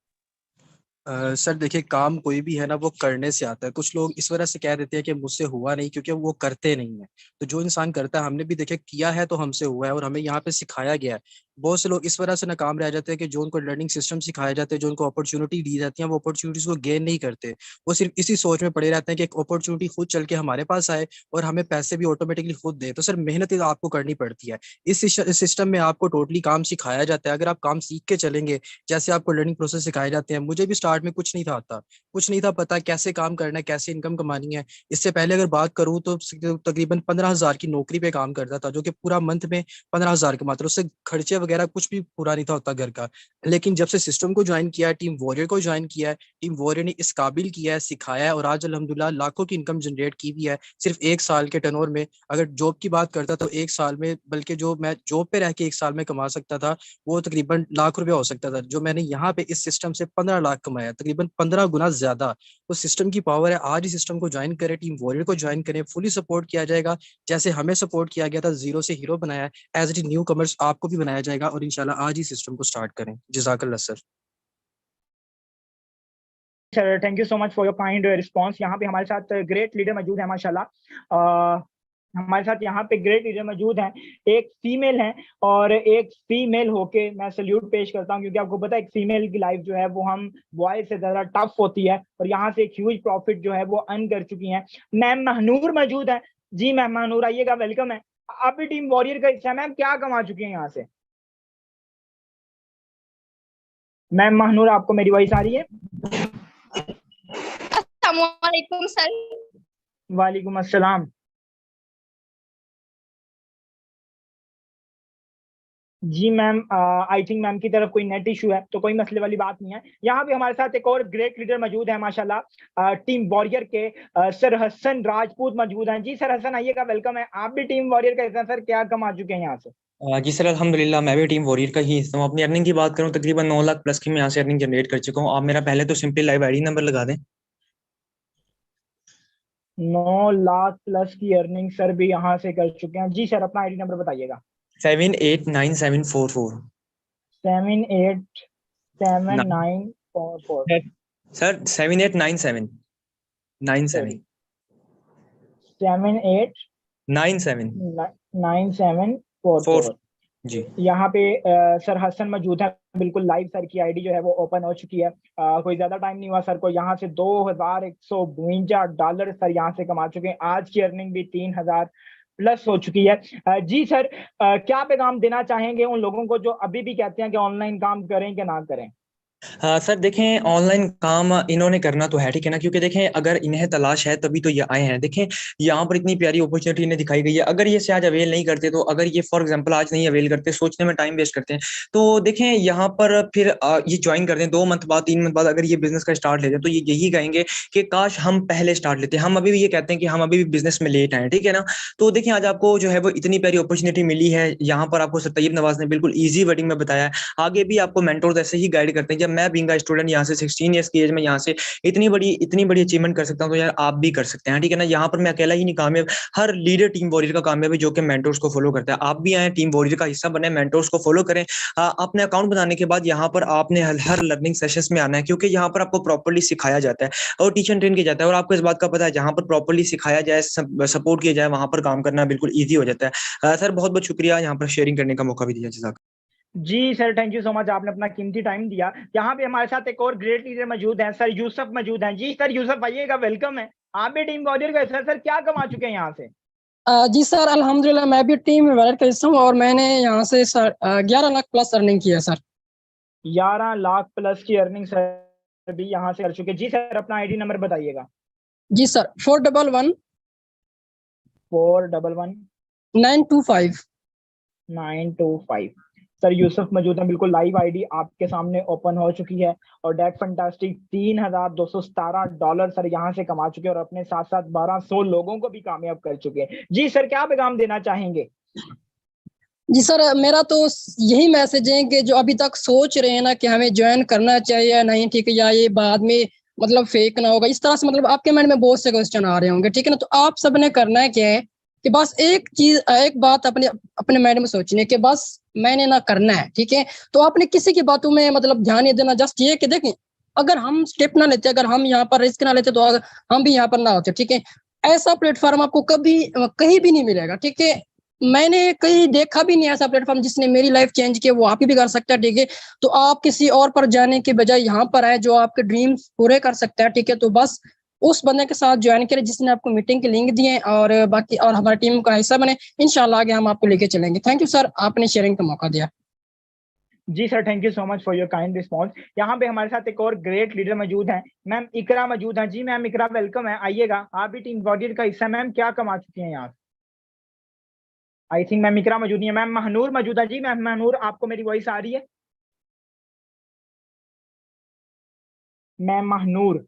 सर देखिए, काम कोई भी है ना वो करने से आता है। कुछ लोग इस वजह से कह देते हैं कि मुझसे हुआ नहीं क्योंकि वो करते नहीं है। तो जो इंसान करता है, हमने भी देखे किया है तो हमसे हुआ है और हमें यहाँ पे सिखाया गया है। बहुत से लोग इस वजह से नाकाम रह जाते हैं कि जो उनको लर्निंग सिस्टम सिखाया जाते हैं, जो उनको अपॉर्चुनिटी दी जाती है, वो अपॉर्चुनिटीज को गेन नहीं करते। वो सिर्फ इसी सोच में पड़े रहते हैं कि एक अपॉर्चुनिटी खुद चल के हमारे पास आए और हमें पैसे भी ऑटोमेटिकली खुद दे। तो सर मेहनत आपको करनी पड़ती है। इस सिस्टम में आपको टोटली काम सिखाया जाता है। अगर आप काम सीख के चलेंगे, जैसे आपको लर्निंग प्रोसेस सिखाए जाते हैं। मुझे भी स्टार्ट में कुछ नहीं था आता, कुछ नहीं था पता कैसे काम करना है, कैसे इनकम कमानी है। इससे पहले अगर बात करूं तो तकरीबन 15,000 की नौकरी पे काम करता था, जो कि पूरा मंथ में 15,000 कमाता था। उससे खर्चे वगैरह कुछ भी पूरा नहीं था होता घर का। लेकिन जब से सिस्टम को ज्वाइन किया है, टीम वॉरियर को ज्वाइन किया है, टीम वॉरियर ने इस काबिल किया है, सिखाया है और आज अल्हम्दुलिल्लाह लाखों की इनकम जनरेट की भी है सिर्फ 1 साल के टर्नओवर में। अगर जॉब की बात करता तो 1 साल में, बल्कि जो मैं जॉब पे रह के 1 साल में कमा सकता था वो तकरीबन लाख रुपया हो सकता था, जो मैंने यहाँ पे इस सिस्टम से 15 लाख कमाया, तकरीबन 15 गुना ज्यादा। तो सिस्टम की पावर है। आज ही सिस्टम को ज्वाइन करें, टीम वॉरियर को ज्वाइन करें, फुली सपोर्ट किया जाएगा। जैसे हमें सपोर्ट किया गया था, जीरो से हीरो बनाया है, एज इट न्यू कमर्स आपको भी बनाया जाएगा। और इंशाल्लाह आज ही सिस्टम को स्टार्ट करें। जज़ाकल्लाह सर। Sir thank you so much for your kind response. यहाँ पे हमारे साथ ग्रेट लीडर मौजूद है माशाल्लाह। हमारे साथ यहाँ पे ग्रेट लीडर मौजूद हैं, एक फीमेल है और एक फीमेल होके मैं सल्यूट पेश करता हूँ, क्योंकि आपको पता है एक फीमेल की लाइफ जो है वो हम बॉय से ज्यादा टफ होती है और यहाँ से एक ह्यूज प्रॉफिट जो है वो अर्न कर चुकी हैं। मैम महनूर मौजूद है। जी मैम महनूर आइएगा, वेलकम है। आप भी टीम वॉरियर का हिस्सा। मैम क्या कमा चुकी हैं यहाँ से? मैम महनूर आपको मेरी वॉइस आ रही है? अस्सलामुअलैकुम सर। वालेकुम अस्सलाम। जी मैम आई थिंक मैम की तरफ कोई नेट इशू है, तो कोई मसले वाली बात नहीं है। यहाँ भी हमारे साथ एक और ग्रेट लीडर मौजूद है माशाल्लाह, टीम वॉरियर के सर हसन राजपूत मौजूद हैं। जी सर हसन आइएगा, वेलकम है। आप भी टीम वॉरियर का हिस्सा। सर क्या कमा चुके हैं यहाँ से? जी सर अल्हम्दुलिल्लाह मैं भी टीम वॉरियर का ही हिस्सा हूँ। अपनी अर्निंग की बात करूँ तकरीबन 9 लाख प्लस की मैं यहाँ से अर्निंग जनरेट कर चुका हूँ। आप मेरा पहले तो सिंपली लाइव आईडी नंबर लगा दें। 9 लाख प्लस की अर्निंग सर भी यहाँ से कर चुके हैं। जी सर अपना आईडी नंबर बताइएगा। 789744 787944 सर 7897 97 789744 जी। यहाँ पे सर हसन मौजूद है। बिल्कुल लाइव सर की आईडी जो है वो ओपन हो चुकी है। कोई ज्यादा टाइम नहीं हुआ सर को। यहाँ से $2152 सर यहाँ से कमा चुके हैं। आज की अर्निंग भी 3000 प्लस हो चुकी है। जी सर क्या पैगाम देना चाहेंगे उन लोगों को जो अभी भी कहते हैं कि ऑनलाइन काम करें कि ना करें? सर देखें ऑनलाइन काम इन्होंने करना तो है, ठीक है ना, क्योंकि देखें अगर इन्हें तलाश है तभी तो ये आए हैं। देखें यहाँ पर इतनी प्यारी अपॉर्चुनिटी इन्हें दिखाई गई है। अगर ये से आज अवेल नहीं करते, तो अगर ये फॉर एग्जांपल आज नहीं अवेल करते, सोचने में टाइम वेस्ट करते हैं, तो देखें यहाँ पर फिर ये ज्वाइन करते हैं 2 मंथ बाद 3 मंथ बाद अगर ये बिजनेस का स्टार्ट लेते हैं, तो ये यही कहेंगे कि काश हम पहले स्टार्ट लेते। हम अभी भी ये कहते हैं कि हम अभी भी बिजनेस में लेट आए, ठीक है ना। तो देखिए आज आपको जो है वो इतनी प्यारी अपॉर्चुनिटी मिली है। यहाँ पर आपको सर तैयब नवाज ने बिल्कुल ईजी वर्डिंग में बताया है। आगे भी आपको मेंटोर्स ऐसे ही गाइड करते हैं। जब मैं बीइंग अ स्टूडेंट यहाँ से 16 ईयर्स की एज में यहाँ से इतनी बड़ी अचीवमेंट कर सकता हूँ, तो यार आप भी कर सकते हैं, ठीक है ना। यहाँ पर मैं अकेला ही नहीं कामयाब, हर लीडर टीम वॉरियर का कामयाब है जो कि मेंटोर्स को फॉलो करता है। आप भी आए टीम वॉरियर का हिस्सा बने, मेंटोर्स को फॉलो करें। अपने अकाउंट बनाने के बाद यहाँ पर आपने हर लर्निंग सेशंस में आना है, क्योंकि यहाँ पर आपको प्रॉपर्ली सिखाया जाता है और टीच एंड ट्रेन किया जाता है। और आपको इस बात का पता है, जहाँ पर प्रॉपर्ली सिखाया जाए, सपोर्ट किया जाए, वहां पर काम करना बिल्कुल ईजी हो जाता है। सर बहुत बहुत शुक्रिया यहाँ पर शेयरिंग करने का मौका भी दिया। जज़ाक। जी sir thank you so much, आपने अपना कीमती टाइम दिया। यहाँ पे हमारे साथ एक और ग्रेट लीडर मौजूद हैं, सर यूसुफ मौजूद हैं। जी सर यूसुफ आइएगा, वेलकम है। आप भी टीम वॉरियर का सर क्या कमा चुके हैं यहाँ से? जी सर अल्हम्दुलिल्लाह मैं भी टीम वॉरियर का हिस्सा हूँ और मैंने यहाँ से सर 11 लाख प्लस अर्निंग की है सर। 11 लाख प्लस की अर्निंग सर भी यहाँ से कर चुके। जी सर अपना आईडी नंबर बताइएगा। जी सर 411 411 925 925। सर यूसुफ मौजूद है। बिल्कुल लाइव आईडी आपके सामने ओपन हो चुकी है और डेट फंटास्टिक $3217 सर यहाँ से कमा चुके हैं और अपने साथ साथ 1200 लोगों को भी कामयाब कर चुके हैं। जी सर क्या पैगाम देना चाहेंगे? जी सर मेरा तो यही मैसेज है कि जो अभी तक सोच रहे हैं ना कि हमें ज्वाइन करना चाहिए या नहीं, ठीक है, या ये बाद में मतलब फेक ना होगा, इस तरह से मतलब आपके मन में बहुत से क्वेश्चन आ रहे होंगे, ठीक है ना। तो आप सबने करना है क्या है कि बस एक बात अपने अपने माइंड में सोचनी है कि बस मैंने ना करना है, ठीक है। तो आपने किसी की बातों में मतलब ध्यान नहीं देना। जस्ट ये कि देखें अगर हम स्टेप ना लेते, अगर हम यहाँ पर रिस्क ना लेते, तो हम भी यहाँ पर ना होते, ठीक है। ऐसा प्लेटफॉर्म आपको कभी कहीं भी नहीं मिलेगा, ठीक है। मैंने कहीं देखा भी नहीं ऐसा प्लेटफॉर्म जिसने मेरी लाइफ चेंज किया। वो आप भी कर सकता है, ठीक है। तो आप किसी और पर जाने के बजाय यहाँ पर आए जो आपके ड्रीम्स पूरे कर सकता है, ठीक है। तो बस उस बंदे के साथ ज्वाइन करें जिसने आपको मीटिंग के लिंक दिए और बाकी और हमारी टीम का हिस्सा बने। इंशाल्लाह आगे हम आपको लेके चलेंगे। थैंक यू सर, आपने शेयरिंग का मौका दिया। जी sir thank you so much for your kind response. यहाँ पे हमारे साथ एक और ग्रेट लीडर मौजूद हैं, मैम इकरा मौजूद हैं। जी मैम इकरा वेलकम है, आइएगा। आप भी टीम वॉरियर का हिस्सा। मैम क्या कमा चुकी हैं यहाँ? आई थिंक मैम इकरा मौजूद नहीं है। मैम महनूर मौजूद है। जी मैम महनूर आपको मेरी वॉइस आ रही है? मैम महनूर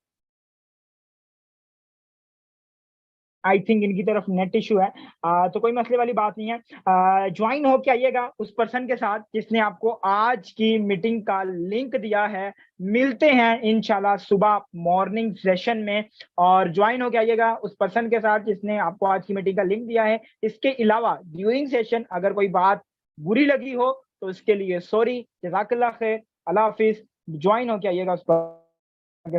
आई थिंक इनकी तरफ नेट इशू है। तो कोई मसले वाली बात नहीं है। ज्वाइन होके आइएगा उस पर्सन के साथ जिसने आपको आज की मीटिंग का लिंक दिया है। मिलते हैं इंशाल्लाह सुबह मॉर्निंग सेशन में, और ज्वाइन होके आइएगा उस पर्सन के साथ जिसने आपको आज की मीटिंग का लिंक दिया है। इसके अलावा ड्यूरिंग सेशन अगर कोई बात बुरी लगी हो तो इसके लिए सॉरी, जज़ाकल्लाह खैर, अल्लाह हाफिज। ज्वाइन होके आइएगा उस पर।